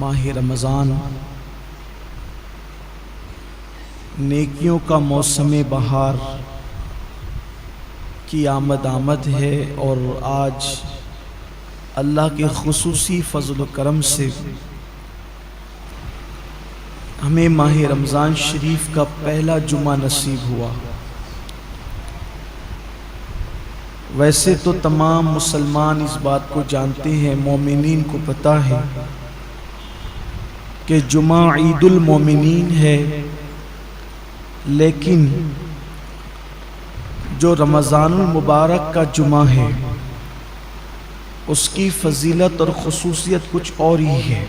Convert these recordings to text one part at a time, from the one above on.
ماہ رمضان نیکیوں کا موسم بہار کی آمد ہے، اور آج اللہ کے خصوصی فضل و کرم سے ہمیں ماہ رمضان شریف کا پہلا جمعہ نصیب ہوا۔ ویسے تو تمام مسلمان اس بات کو جانتے ہیں، مومنین کو پتہ ہے کہ جمعہ عید المومنین ہے، لیکن جو رمضان المبارک کا جمعہ ہے اس کی فضیلت اور خصوصیت کچھ اور ہی ہے۔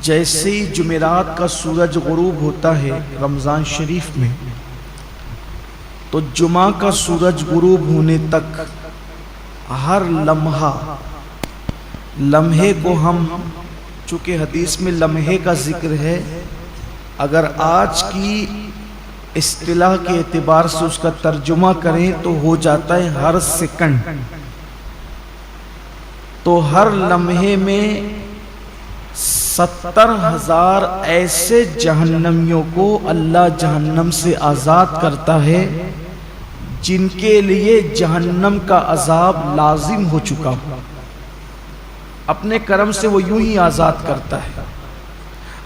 جیسے ہی جمعرات کا سورج غروب ہوتا ہے رمضان شریف میں، تو جمعہ کا سورج غروب ہونے تک ہر لمحے کو ہم، چونکہ حدیث میں لمحے کا ذکر ہے، اگر آج کی اصطلاح کے اعتبار سے اس کا ترجمہ کریں تو ہو جاتا ہے ہر سیکنڈ۔ تو ہر لمحے میں 70,000 ایسے جہنمیوں کو اللہ جہنم سے آزاد کرتا ہے جن کے لیے جہنم کا عذاب لازم ہو چکا ہو، اپنے کرم سے وہ یوں ہی آزاد کرتا ہے،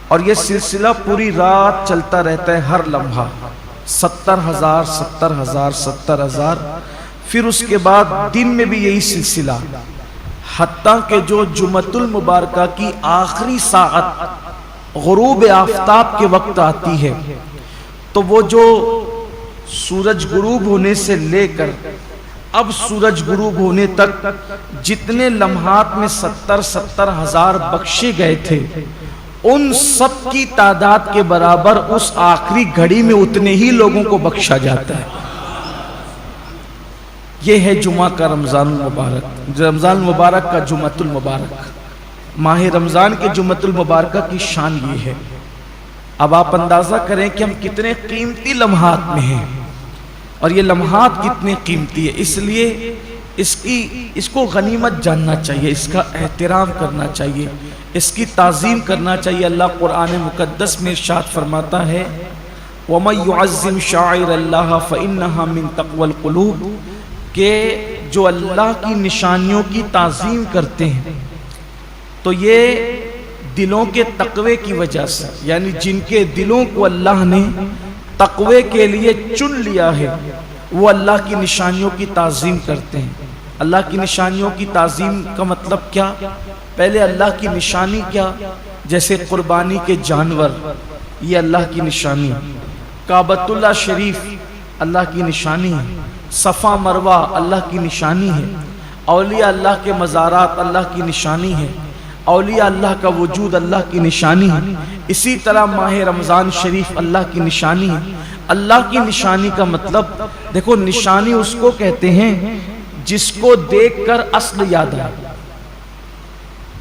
اور یہ سلسلہ پوری رات چلتا رہتا ہے، ہر لمحہ 70,000 پھر اس کے بعد دن میں بھی یہی سلسلہ، حتیٰ کہ جو جمعۃ المبارکہ کی آخری ساعت غروب آفتاب کے وقت آتی ہے، تو وہ جو سورج غروب ہونے سے لے کر اب سورج غروب ہونے تک جتنے لمحات میں 70,000 بخشے گئے تھے، ان سب کی تعداد کے برابر اس آخری گھڑی میں اتنے ہی لوگوں کو بخشا جاتا ہے۔ یہ ہے جمعہ کا رمضان المبارک، رمضان المبارک کا جمعۃ المبارک، ماہ رمضان کے جمعۃ المبارکہ کی شان یہ ہے۔ اب آپ اندازہ کریں کہ ہم کتنے قیمتی لمحات میں ہیں، اور یہ لمحات کتنے قیمتی ہے، اس لیے اس کو غنیمت جاننا چاہیے، اس کا احترام کرنا چاہیے، اس کی تعظیم کرنا چاہیے۔ اللہ قرآن مقدس میں ارشاد فرماتا ہے وَمَن يُعَظِّمْ شَعَائِرَ اللَّهِ فَإِنَّهَا مِن تَقْوَى الْقُلُوبِ، کہ جو اللہ کی نشانیوں کی تعظیم کرتے ہیں تو یہ دلوں کے تقوی کی وجہ سے، یعنی جن کے دلوں کو اللہ نے تقوی کے لیے چن لیا ہے، وہ اللہ کی نشانیوں کی تعظیم کرتے ہیں۔ اللہ کی نشانیوں کی تعظیم کا مطلب کیا؟ پہلے اللہ کی نشانی کیا؟ جیسے قربانی کے جانور، یہ اللہ کی نشانی، کعبۃ اللہ شریف اللہ کی نشانی ہے، صفا مروہ اللہ کی نشانی ہے، اولیاء اللہ کے مزارات اللہ کی نشانی ہے، اولیاء اللہ کا وجود اللہ کی نشانی ہے۔ اسی طرح ماہ رمضان شریف اللہ کی نشانی ہے۔ اللہ کی نشانی کا مطلب دیکھو، نشانی اس کو کہتے ہیں جس کو دیکھ کر اصل یاد آئے،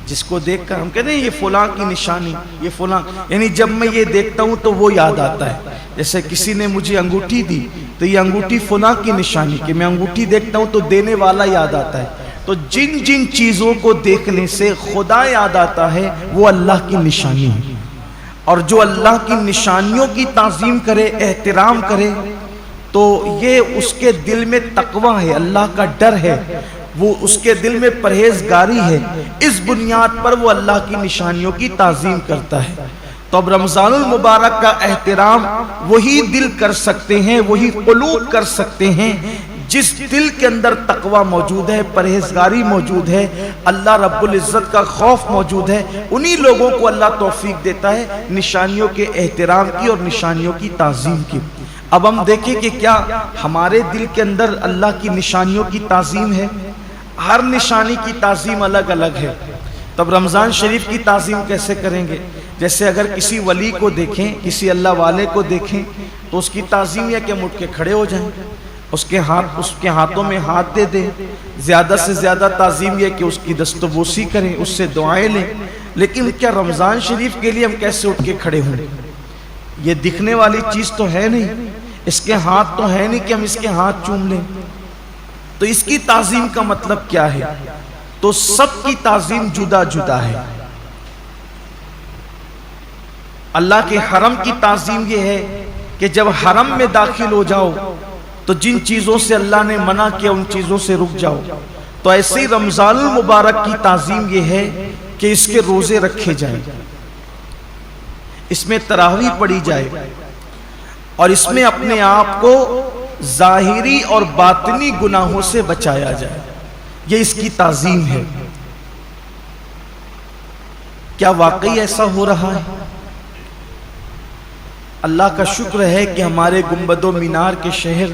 جس کو دیکھ کر ہم کہتے ہیں یہ فلاں کی نشانی، یہ فلاں، یعنی جب میں یہ دیکھتا ہوں تو وہ یاد آتا ہے۔ جیسے کسی نے مجھے انگوٹھی دی تو یہ انگوٹھی فلاں کی نشانی، کہ میں انگوٹھی دیکھتا ہوں تو دینے والا یاد آتا ہے۔ تو جن جن چیزوں کو دیکھنے سے خدا یاد آتا ہے وہ اللہ کی نشانی ہے، اور جو اللہ کی نشانیوں کی تعظیم کرے، احترام کرے، تو یہ اس کے دل میں تقوی ہے، اللہ کا ڈر ہے، وہ اس کے دل میں پرہیزگاری ہے، اس بنیاد پر وہ اللہ کی نشانیوں کی تعظیم کرتا ہے۔ تو اب رمضان المبارک کا احترام وہی دل کر سکتے ہیں، وہی قلوب کر سکتے ہیں جس دل کے اندر تقوی موجود ہے، پرہیزگاری موجود ہے، اللہ رب العزت کا خوف موجود ہے۔ انہی لوگوں کو اللہ توفیق دیتا ہے نشانیوں کے احترام کی اور نشانیوں کی تعظیم کی۔ اب ہم دیکھیں کہ کیا ہمارے دل کے اندر اللہ کی نشانیوں کی تعظیم ہے؟ ہر نشانی کی تعظیم الگ الگ ہے۔ تب رمضان شریف کی تعظیم کیسے کریں گے؟ جیسے اگر کسی ولی کو دیکھیں، کسی اللہ والے کو دیکھیں، تو اس کی تعظیم یہ کہ ہم اٹھ کے کھڑے ہو جائیں، اس کے ہاتھوں میں ہاتھ دے دیں، زیادہ سے زیادہ تعظیم یہ کہ اس کی دست و بوسی کریں، اس سے دعائیں لیں۔ لیکن کیا رمضان شریف کے لیے ہم کیسے اٹھ کے کھڑے ہوں؟ یہ دکھنے والی چیز تو ہے نہیں، اس کے ہاتھ تو ہے نہیں کہ ہم اس کے ہاتھ چوم لیں۔ تو اس کی تعظیم کا مطلب کیا ہے؟ تو سب کی تعظیم جدا جدا ہے۔ اللہ کے حرم کی تعظیم یہ ہے کہ جب حرم میں داخل ہو جاؤ تو جن چیزوں سے اللہ نے منع کیا ان چیزوں سے رک جاؤ۔ تو ایسے ہی رمضان المبارک کی تعظیم یہ ہے کہ اس کے روزے رکھے جائیں، اس میں تراویح پڑھی جائے، اور اس میں اپنے آپ کو ظاہری اور باطنی گناہوں سے بچایا جائے۔ یہ اس کی تعظیم ہے۔ کیا واقعی ایسا ہو رہا ہے؟ اللہ کا شکر ہے کہ ہمارے گنبد و مینار کے شہر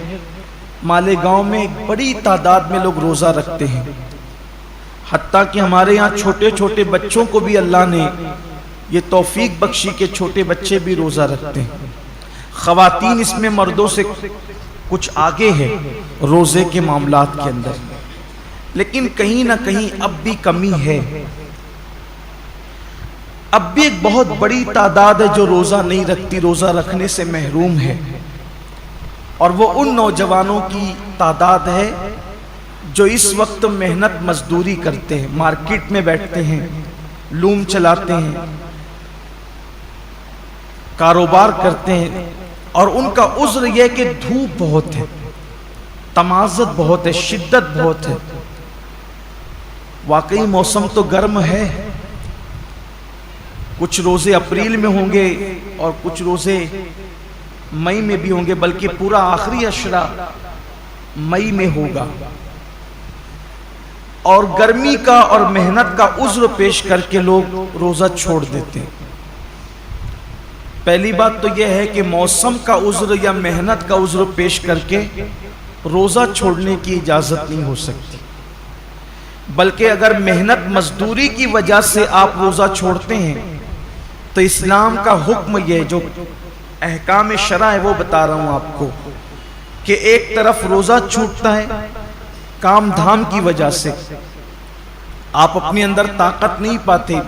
مالیگاؤں میں ایک بڑی تعداد میں لوگ روزہ رکھتے ہیں، حتیٰ کہ ہمارے یہاں چھوٹے چھوٹے بچوں کو بھی اللہ نے یہ توفیق بخشی کہ چھوٹے بچے بھی روزہ رکھتے ہیں۔ خواتین اس میں مردوں سے کچھ آگے ہے روزے کے معاملات کے اندر، لیکن کہیں نہ کہیں اب بھی کمی ہے۔ اب بھی ایک بہت بڑی تعداد ہے جو روزہ نہیں رکھتی، روزہ رکھنے سے محروم ہے، اور وہ ان نوجوانوں کی تعداد ہے جو اس وقت محنت مزدوری کرتے ہیں، مارکیٹ میں بیٹھتے ہیں، لوم چلاتے ہیں، کاروبار کرتے ہیں، اور ان کا عذر یہ کہ دھوپ بہت ہے، تمازت بہت ہے، شدت بہت ہے۔ واقعی موسم تو گرم ہے، کچھ روزے اپریل میں ہوں گے اور کچھ روزے مئی میں بھی ہوں گے، بلکہ پورا آخری عشرہ مئی میں ہوگا، اور گرمی کا اور محنت کا عذر پیش کر کے لوگ روزہ چھوڑ دیتے ہیں۔ پہلی بات تو یہ ہے کہ موسم کا عذر یا محنت کا عذر پیش کر کے روزہ چھوڑنے کی اجازت نہیں ہو سکتی، بلکہ اگر محنت مزدوری کی وجہ سے آپ روزہ چھوڑتے ہیں تو اسلام کا حکم یہ جو احکام شرع ہے وہ بتا رہا ہوں آپ کو، کہ ایک طرف روزہ چھوٹتا ہے کام دھام کی وجہ سے، آپ اپنے اندر طاقت نہیں پاتے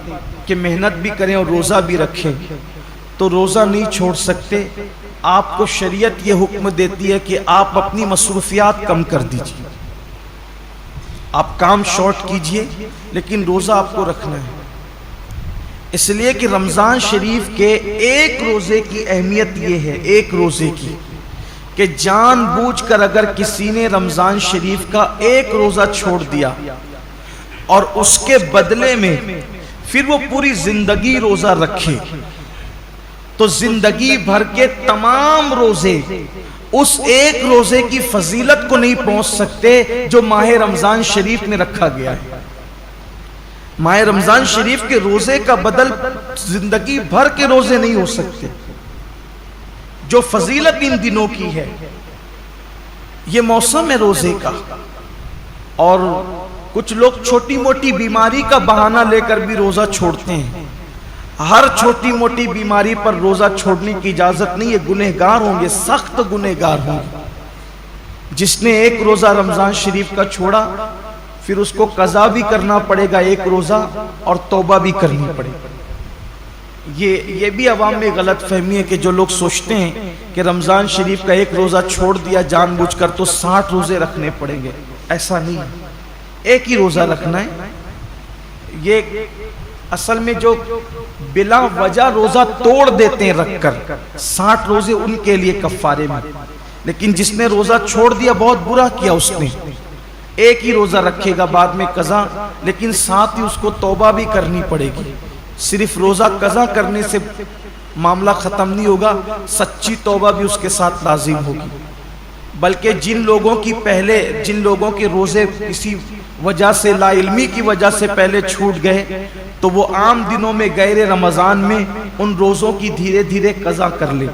کہ محنت بھی کریں اور روزہ بھی رکھیں، تو روزہ نہیں چھوڑ سکتے۔ آپ کو شریعت یہ حکم دیتی ہے کہ آپ اپنی مصروفیات کم کر دیجیے، آپ کام شارٹ کیجئے، لیکن روزہ آپ کو رکھنا ہے۔ اس لیے کہ رمضان شریف کے ایک روزے کی اہمیت یہ ہے، ایک روزے کی، کہ جان بوجھ کر اگر کسی نے رمضان شریف کا ایک روزہ چھوڑ دیا اور اس کے بدلے میں پھر وہ پوری زندگی روزہ رکھے، تو زندگی بھر کے تمام روزے اس ایک روزے کی فضیلت کو نہیں پہنچ سکتے جو ماہ رمضان شریف میں رکھا گیا ہے۔ ماہ رمضان شریف کے روزے کا بدل زندگی بھر کے روزے نہیں ہو سکتے۔ جو فضیلت ان دنوں کی ہے، یہ موسم ہے روزے کا، اور کچھ لوگ چھوٹی موٹی بیماری کا بہانہ لے کر بھی روزہ چھوڑتے ہیں۔ ہر چھوٹی موٹی بیماری پر روزہ چھوڑنے کی اجازت نہیں ہے، گنہگار ہوں گے، سخت گنہگار ہوں گے۔ جس نے ایک روزہ رمضان شریف کا چھوڑا پھر اس کو قضا بھی کرنا پڑے گا ایک روزہ، اور توبہ بھی کرنی پڑے گا۔ یہ بھی عوام میں غلط فہمی ہے کہ جو لوگ سوچتے ہیں کہ رمضان شریف کا ایک روزہ چھوڑ دیا جان بوجھ کر تو 60 روزے رکھنے پڑیں گے، ایسا نہیں ہے، ایک ہی روزہ رکھنا ہے۔ یہ اصل میں جو بلا وجہ روزہ توڑ دیتے ہیں رکھ کر، 60 روزے ان کے لیے کفارے میں، لیکن جس نے روزہ چھوڑ دیا بہت برا کیا اس نے، ایک ہی روزہ رکھے گا بعد میں قضا، لیکن ساتھ ہی اس کو توبہ بھی کرنی پڑے گی۔ صرف روزہ قضا کرنے سے معاملہ ختم نہیں ہوگا، سچی توبہ بھی اس کے ساتھ لازم ہوگی۔ بلکہ جن لوگوں کے روزے کسی وجہ سے، لا علمی کی وجہ سے پہلے چھوٹ گئے، تو وہ عام دنوں میں غیر رمضان میں ان روزوں کی دھیرے دھیرے قضا کر لیں۔